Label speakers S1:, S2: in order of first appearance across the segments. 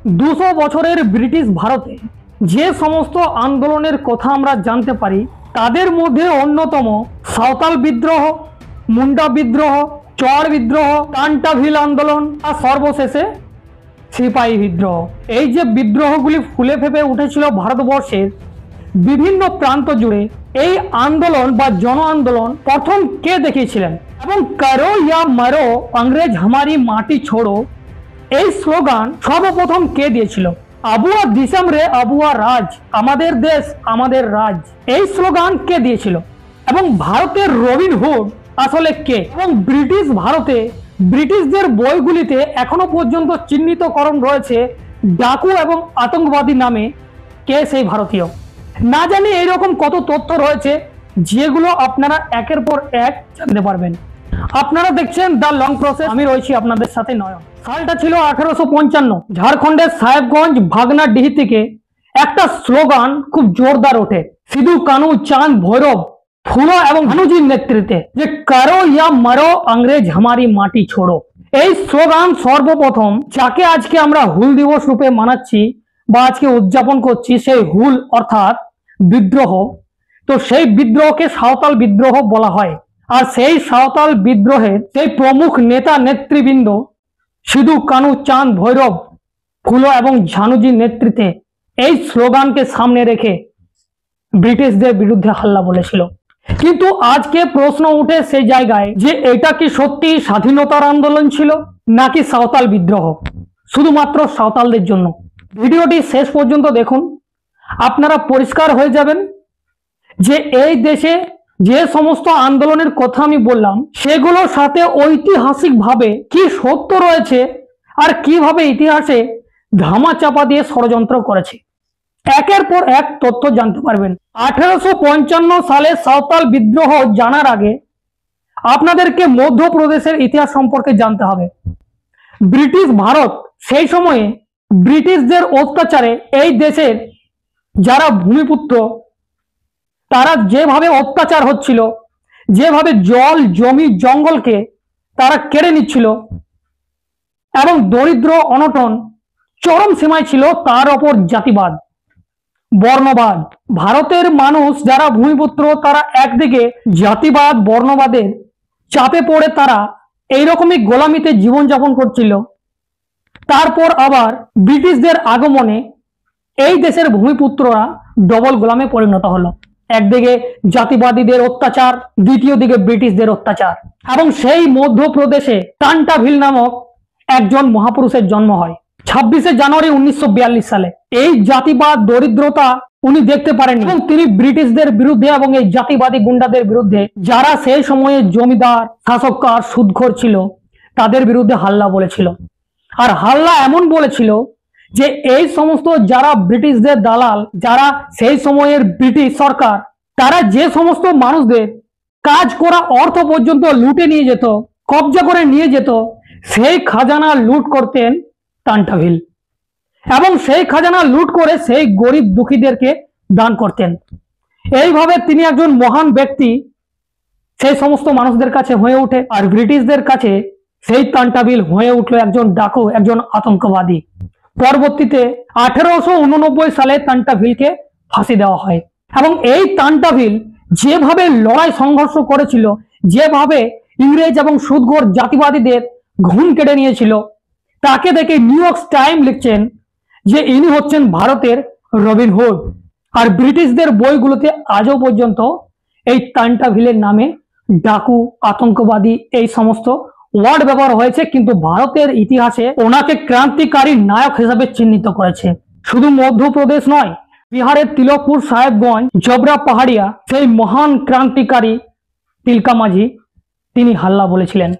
S1: 200 বছরের ব্রিটিশ ভারতে যে সমস্ত আন্দোলনের কথা আমরা জানতে পারি তাদের মধ্যে অন্যতম সাঁওতাল বিদ্রোহ, মুন্ডা বিদ্রোহ, চর বিদ্রোহ, কান্টাভিল আন্দোলন আর সর্বশেষে সিপাহী বিদ্রোহ। এই যে বিদ্রোহগুলি ফুলে ফেপে উঠেছিল ভারতবর্ষের বিভিন্ন প্রান্ত জুড়ে, এই আন্দোলন বা জন আন্দোলন প্রথম কে দেখিয়েছিলেন এবং করো ইয়া মারো ইংরেজ হামারি মাটি ছোড়ো এই স্লোগান সর্বপ্রথম কে দিয়েছিল? আবুয়া দিশাম রে আবুয়া রাজ, আমাদের দেশ আমাদের রাজ, এই স্লোগান কে দিয়েছিল? এবং ভারতের রবিন হুড আসলে কে? এবং ব্রিটিশ ভারতে ব্রিটিশদের বইগুলিতে এখনো পর্যন্ত চিহ্নিতকরণ রয়েছে ডাকু এবং আতঙ্কবাদী নামে। কে সেই ভারতীয়? না জানি এইরকম কত তথ্য রয়েছে যেগুলো আপনারা একের পর এক জানতে পারবেন। আপনারা দেখছেন দ্য লং প্রসেস, আমি রয়েছি আপনাদের সাথে নয়ন। সালটা ছিল 1855। ঝাড়খণ্ডের সাহেবগঞ্জ ভাগনাডিহি থেকে একটা স্লোগান খুব জোরদার ওঠে, সিধু কানু চাঁদ ভৈরব ফুলো এবং ভানুজির নেতৃত্বে, যে করো ইয়া মারো ইংরেজ হামারি মাটি ছোড়ো। এই স্লোগান সর্বপ্রথম, যাকে আজকে আমরা হুল দিবস রূপে মানাচ্ছি বা আজকে উদযাপন করছি, সেই হুল অর্থাৎ বিদ্রোহ, তো সেই বিদ্রোহকে সাঁওতাল বিদ্রোহ বলা হয়। আর সেই সাঁওতাল বিদ্রোহের সেই প্রমুখ নেতা নেতৃবৃন্দ সিধু কানু চাঁদ ভৈরব ফুলো এবং ঝানুজির নেতৃত্বে এই স্লোগানকে সামনে রেখে ব্রিটিশদের বিরুদ্ধে হাল্লা বলেছিল। কিন্তু আজকে প্রশ্ন উঠে সেই জায়গায় যে এটা কি সত্যি স্বাধীনতার আন্দোলন ছিল নাকি সাঁওতাল বিদ্রোহ, শুধুমাত্র সাঁওতালদের জন্য? ভিডিওটি শেষ পর্যন্ত দেখুন, আপনারা পরিষ্কার হয়ে যাবেন যে এই দেশে যে সমস্ত আন্দোলনের কথা আমি বললাম সেগুলোর সাথে ঐতিহাসিকভাবে কি সত্য রয়েছে আর কিভাবে ইতিহাসে ধামাচাপা দিয়ে ষড়যন্ত্র করেছে। একের পর এক তথ্য জানতে পারবেন। 1855 সালে সাঁওতাল বিদ্রোহ জানার আগে আপনাদেরকে মধ্যপ্রদেশের ইতিহাস সম্পর্কে জানতে হবে। ব্রিটিশ ভারত সেই সময়ে ব্রিটিশদের অত্যাচারে এই দেশের যারা ভূমিপুত্র তারা যেভাবে অত্যাচার হচ্ছিল, যেভাবে জল জমি জঙ্গলকে তারা কেড়ে নিচ্ছিল এবং দরিদ্র অনটন চরম সীমায় ছিল, তার ওপর জাতিবাদ বর্ণবাদ, ভারতের মানুষ যারা ভূমিপুত্র তারা একদিকে জাতিবাদ বর্ণবাদের চাপে পড়ে তারা এইরকমই গোলামিতে জীবনযাপন করছিল, তারপর আবার ব্রিটিশদের আগমনে এই দেশের ভূমিপুত্ররা ডবল গোলামে পরিণত হলো। একদিকে জাতিবাদীদের অত্যাচার, দ্বিতীয় দিকে ব্রিটিশদের অত্যাচার। এবং সেই মধ্যপ্রদেশে কান্টাভিল নামক একজন মহাপুরুষের জন্ম হয় 26শে জানুয়ারি 1942 সালে। এই জাতিবাদ দরিদ্রতা উনি দেখতে পারেন এবং তিনি ব্রিটিশদের বিরুদ্ধে এবং এই জাতিবাদী গুন্ডাদের বিরুদ্ধে, যারা সেই সময়ে জমিদার শাসককার সুদখোর ছিল, তাদের বিরুদ্ধে হাল্লা বলেছিল। আর হাল্লা এমন বলেছিল যে এই সমস্ত যারা ব্রিটিশদের দালাল, যারা সেই সময়ের ব্রিটিশ সরকার, তারা যে সমস্ত মানুষদের কাজ করা অর্থ পর্যন্ত লুটে নিয়ে যেত, কবজা করে নিয়ে যেত, সেই খাজানা লুট করতেন কান্টাভিল এবং সেই খাজানা লুট করে সেই গরিব দুঃখীদেরকে দান করতেন। এইভাবে তিনি একজন মহান ব্যক্তি সেই সমস্ত মানুষদের কাছে হয়ে ওঠে। আর ব্রিটিশদের কাছে সেই কান্টাভিল হয়ে উঠলো একজন ডাকু, একজন আতঙ্কবাদী। পরবর্তীতে 1889 সালে কান্টাভিলকে ফাঁসি দেওয়া হয় এবং এই কান্টাভিল যেভাবে লড়াই সংঘর্ষ করেছিল, যেভাবে ইংরেজ এবং সুদখোর জাতিবাদীদের ঘুম কেড়ে নিয়েছিল, তাকে দেখে নিউ ইয়র্ক টাইম লিখছেন যে ইনি হচ্ছেন ভারতের রবিন হুড। আর ব্রিটিশদের বইগুলোতে আজও পর্যন্ত এই কান্টাভিলের নামে ডাকু, আতঙ্কবাদী এই সমস্ত ওয়ার্ড ব্যবহার হয়েছে, কিন্তু ভারতের ইতিহাসে ওনাকে ক্রান্তিকারী নায়ক হিসেবে চিহ্নিত করেছে। শুধু মধ্যপ্রদেশ নয়, বিহারের তিলকপুর সাহেবগঞ্জ জবরা পাহাড়িয়া সেই মহান ক্রান্তিকারী তিলকা মাঝি, তিনি হাল্লা বলেছিলেন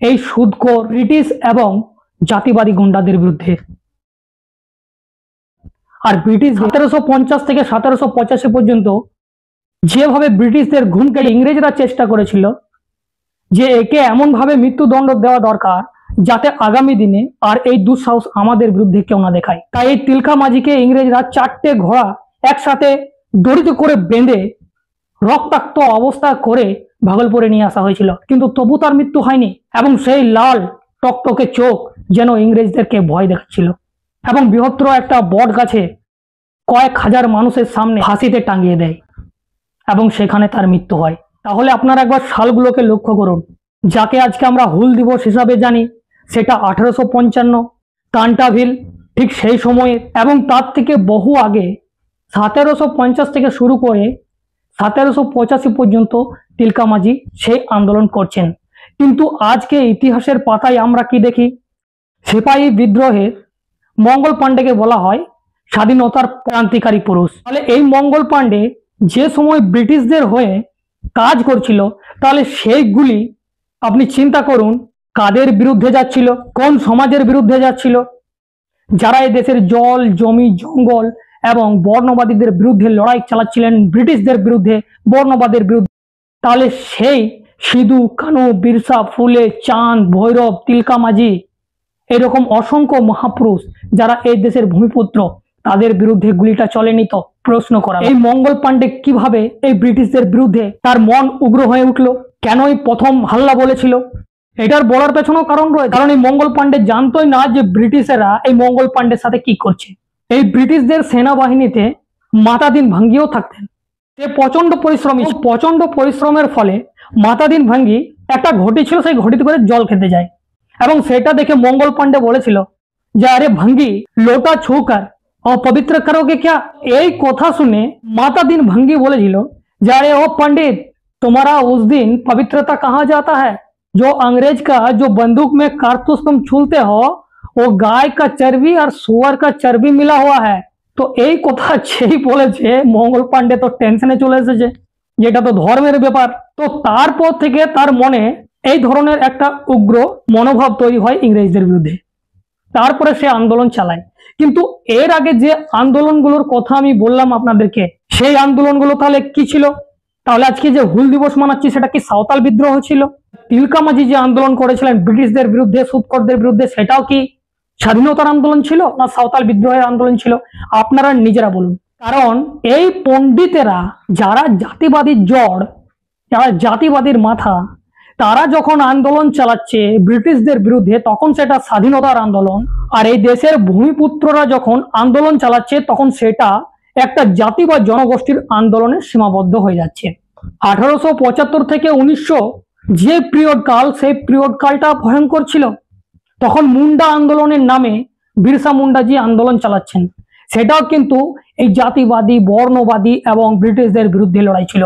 S1: এই সুদখোর ব্রিটিশ এবং জাতিবাদী গুন্ডাদের বিরুদ্ধে। আর ব্রিটিশ 1750 থেকে 1785 পর্যন্ত যেভাবে ব্রিটিশদের ঘুম কেড়ে ইংরেজরা চেষ্টা করেছিল যে একে এমন ভাবে মৃত্যুদণ্ড দেওয়া দরকার যাতে আগামী দিনে আর এই দুঃসাহস আমাদের বিরুদ্ধে কেউ না দেখায়। তাই এই তিলকা মাঝিকে ইংরেজরা 4টে ঘোড়া একসাথে দড়িতে করে বেঁধে রক্তাক্ত অবস্থা করে ভাগলপুরে নিয়ে আসা হয়েছিল, কিন্তু তবু তার মৃত্যু হয়নি এবং সেই লাল টকটকে চোখ যেন ইংরেজদেরকে ভয় দেখাচ্ছিল। এবং বৃহত্তর একটা বট গাছে কয়েক হাজার মানুষের সামনে ফাঁসিতে টাঙিয়ে দেয় এবং সেখানে তার মৃত্যু হয়। তাহলে আপনারা একবার সালগুলোকে লক্ষ্য করুন। যাকে আজকে আমরা হুল দিবস হিসাবে জানি সেটা 1855 কান্টাভিল ঠিক সেই সময়ে, এবং তার থেকে বহু আগে 1750 থেকে শুরু করে 1785 পর্যন্ত তিলকামাঝি সেই আন্দোলন করছেন। কিন্তু আজকে ইতিহাসের পাতায় আমরা কি দেখি? সিপাহী বিদ্রোহের মঙ্গল পাণ্ডেকে বলা হয় স্বাধীনতার ক্রান্তিকারী পুরুষ। তাহলে এই মঙ্গল পাণ্ডে যে সময় ব্রিটিশদের হয়ে কাজ করছিল, তাহলে সেইগুলি আপনি চিন্তা করুন কাদের বিরুদ্ধে যাচ্ছিল, কোন সমাজের বিরুদ্ধে যাচ্ছিল? যারা এই দেশের জল, জমি, জঙ্গল এবং বর্ণবাদীদের বিরুদ্ধে লড়াই চালাচ্ছিলেন, ব্রিটিশদের বিরুদ্ধে, বর্ণবাদের বিরুদ্ধে। তাহলে সেই সিধু কানু, বিরসা ফুলে, চাঁদ, ভৈরব, তিলকামাঝি, এরকম অসংখ্য মহাপুরুষ যারা এই দেশের ভূমিপুত্র, তাদের বিরুদ্ধে গুলিটা চলেনি তো? প্রশ্ন করা। এই মঙ্গল পাণ্ডে কিভাবে এই ব্রিটিশদের বিরুদ্ধে তার মন উগ্র হয়ে উঠলো? কেনই প্রথম হাল্লা বলেছিল? এটার বলার পেছনেও কারণ রয়েছে। কারণ এই মঙ্গল পাণ্ডে জানতোই না যে ব্রিটিশেরা এই মঙ্গল পাণ্ডের সাথে কি করছে। এই ব্রিটিশদের সেনাবাহিনীতে মাতাদিন ভাঙ্গিও থাকতেন। সে প্রচন্ড পরিশ্রমী, প্রচন্ড পরিশ্রমের ফলে মাতাদিন ভাঙ্গি একটা ঘটি ছিল, সেই ঘটিতে করে জল খেতে যায় এবং সেটা দেখে মঙ্গল পাণ্ডে বলেছিল যে আরে ভাঙ্গি লোটা ছুকার অপবিত্র করোগে क्या? এই কথা শুনে মাতাদিন ভাঙ্গি বলেছিল যে আরে ও पंडित, तुम्हारा उस दिन पवित्रता कहाँ जाता है? जो अंग्रेज का जो बंदूक में कारतूस तुम छूलते हो वो गाय का चर्बी और सुअर का चर्बी मिला हुआ है। তো এই কথা যেই বলেছে মঙ্গল পাণ্ডে তো টেনশনে চলে এসেছে, যেটা তো ধর্মের ব্যাপার। তো তারপর থেকে তার মনে এই ধরনের একটা উগ্র মনোভাব তৈরি হয় ইংরেজদের বিরুদ্ধে। তারপরে সে আন্দোলন চালায়। কিন্তু এর আগে যে আন্দোলনগুলোর কথা আমি বললাম আপনাদেরকে, সেই আন্দোলনগুলো তাহলে কি ছিল? তাহলে আজকে যে হুল দিবস মানাচ্ছি সেটা কি সাঁওতাল বিদ্রোহ ছিল? তিলকামাঝি যে আন্দোলন করেছিলেন ব্রিটিশদের বিরুদ্ধে, সুৎকরদের বিরুদ্ধে, সেটাও কি স্বাধীনতার আন্দোলন ছিল না সাঁওতাল বিদ্রোহের আন্দোলন ছিল? আপনারা নিজেরা বলুন। কারণ এই পণ্ডিতেরা, যারা জাতিবাদী জড়, যারা জাতিবাদীর মাথা, তারা যখন আন্দোলন চালাচ্ছে ব্রিটিশদের বিরুদ্ধে তখন সেটা স্বাধীনতার আন্দোলন, আর এই দেশের ভূমিপুত্ররা যখন আন্দোলন চালাচ্ছে তখন সেটা একটা জাতি বা জনগোষ্ঠীর আন্দোলনে সীমাবদ্ধ হয়ে যাচ্ছে। 1875 থেকে 1900 যে পিরিয়ড কাল, সেই পিরিয়ড কালটা ভয়ঙ্কর ছিল। তখন মুন্ডা আন্দোলনের নামে বিরসা মুন্ডাজি আন্দোলন চালাচ্ছেন, সেটাও কিন্তু এই জাতিবাদী, বর্ণবাদী এবং ব্রিটিশদের বিরুদ্ধে লড়াই ছিল।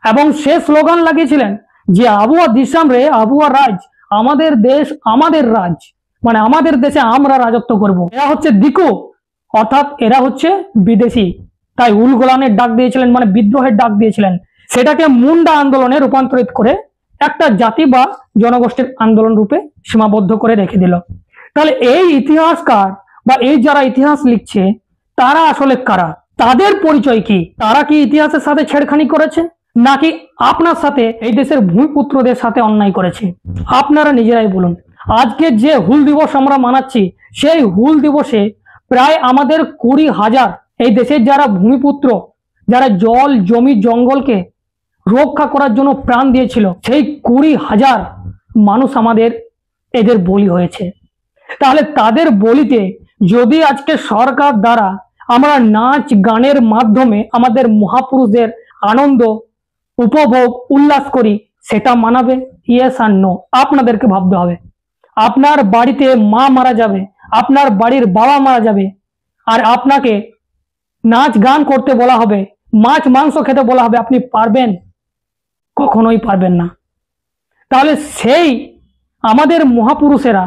S1: এবং সে স্লোগান লাগিয়েছিলেন যে আবুয়া দিশাম রে আবুয়া রাজ, আমাদের দেশ আমাদের রাজ, মানে আমাদের দেশে আমরা রাজত্ব করব। এরা হচ্ছে দিকু, অর্থাৎ এরা হচ্ছে বিদেশি। তাই উলগোলানের ডাক দিয়েছিলেন, মানে বিদ্রোহের ডাক দিয়েছিলেন। সেটাকে মুন্ডা আন্দোলনে রূপান্তরিত করে একটা জাতি বা জনগোষ্ঠীর আন্দোলন রূপে সীমাবদ্ধ করে রেখে দিল। তাহলে এই ইতিহাসকার বা এই যারা ইতিহাস লিখছে তারা আসলে কারা? তাদের পরিচয় কি? তারা কি ইতিহাসের সাথে ছেড়খানি করেছে নাকি আপনার সাথে, এই দেশের ভূমিপুত্রদের সাথে অন্যায় করেছে? আপনারা নিজেরাই বলুন। আজকে যে হুল দিবস আমরা মানাচ্ছি, সেই হুল দিবসে প্রায় আমাদের 20,000 এই দেশের যারা ভূমিপুত্র, যারা জল, জমি, জঙ্গলকে রক্ষা করার জন্য প্রাণ দিয়েছিল, সেই 20,000 মানুষ আমাদের এদের বলি হয়েছে। তাহলে তাদের বলিতে যদি আজকে সরকার দ্বারা আমরা নাচ গানের মাধ্যমে আমাদের মহাপুরুষদের আনন্দ, উপভোগ, উল্লাস করি, সেটা মানাবে? ইয়েস আর নো, আপনাদেরকে ভাবতে হবে। আপনার বাড়িতে মা মারা যাবে, আপনার বাড়ির বাবা মারা যাবে, আর আপনাকে নাচ গান করতে বলা হবে, মাছ মাংস খেতে বলা হবে, আপনি পারবেন? কখনোই পারবেন না। তাহলে সেই আমাদের মহাপুরুষেরা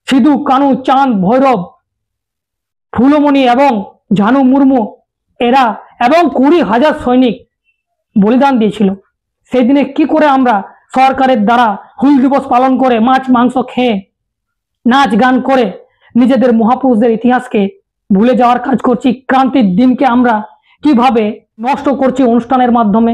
S1: সিধু কানু, চাঁদ, ভৈরব, ফুলমণি এবং ঝানু মুর্মু, এরা এবং 20,000 সৈনিক বলিদান দিয়েছিল। সেই দিনে কি করে আমরা সরকারের দ্বারা হুল দিবস পালন করে মাছ মাংস খেয়ে নাচ গান করে নিজেদের মহাপুরুষদের ইতিহাসকে ভুলে যাওয়ার কাজ করছি? ক্রান্তির দিনকে আমরা কিভাবে নষ্ট করছি অনুষ্ঠানের মাধ্যমে?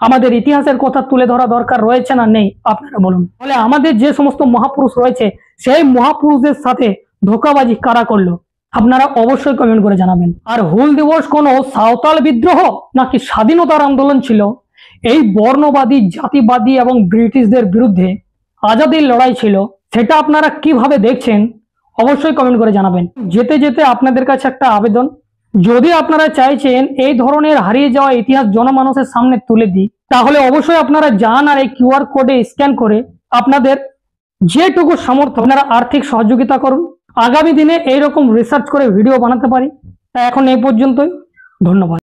S1: আমাদের ইতিহাসের কথা তুলে ধরা দরকার রয়েছে না নেই? আপনারা বলুন। তাহলে আমাদের যে সমস্ত মহাপুরুষ রয়েছে সেই মহাপুরুষদের সাথে ধোঁকাবাজি কারা করলো? আপনারা অবশ্যই কমেন্ট করে জানাবেন। আর হুল দিবস কোনো সাঁওতাল বিদ্রোহ নাকি স্বাধীনতার আন্দোলন ছিল? এই বর্ণবাদী, জাতিবাদী এবং ব্রিটিশদের বিরুদ্ধে আজাদির লড়াই ছিল, সেটা আপনারা কিভাবে দেখছেন অবশ্যই কমেন্ট করে জানাবেন। যেতে যেতে আপনাদের কাছে একটা আবেদন, যদি আপনারা চাইছেন এই ধরনের হারিয়ে যাওয়া ইতিহাস জনমানুষের সামনে তুলে দিই, তাহলে অবশ্যই আপনারা যান আর এই কিউআর কোডে স্ক্যান করে আপনাদের যেটুকু সামর্থ্য আপনারা আর্থিক সহযোগিতা করুন। আগামী দিনে এইরকম রিসার্চ করে ভিডিও বানাতে পারি। তা এখন এই পর্যন্তই, ধন্যবাদ।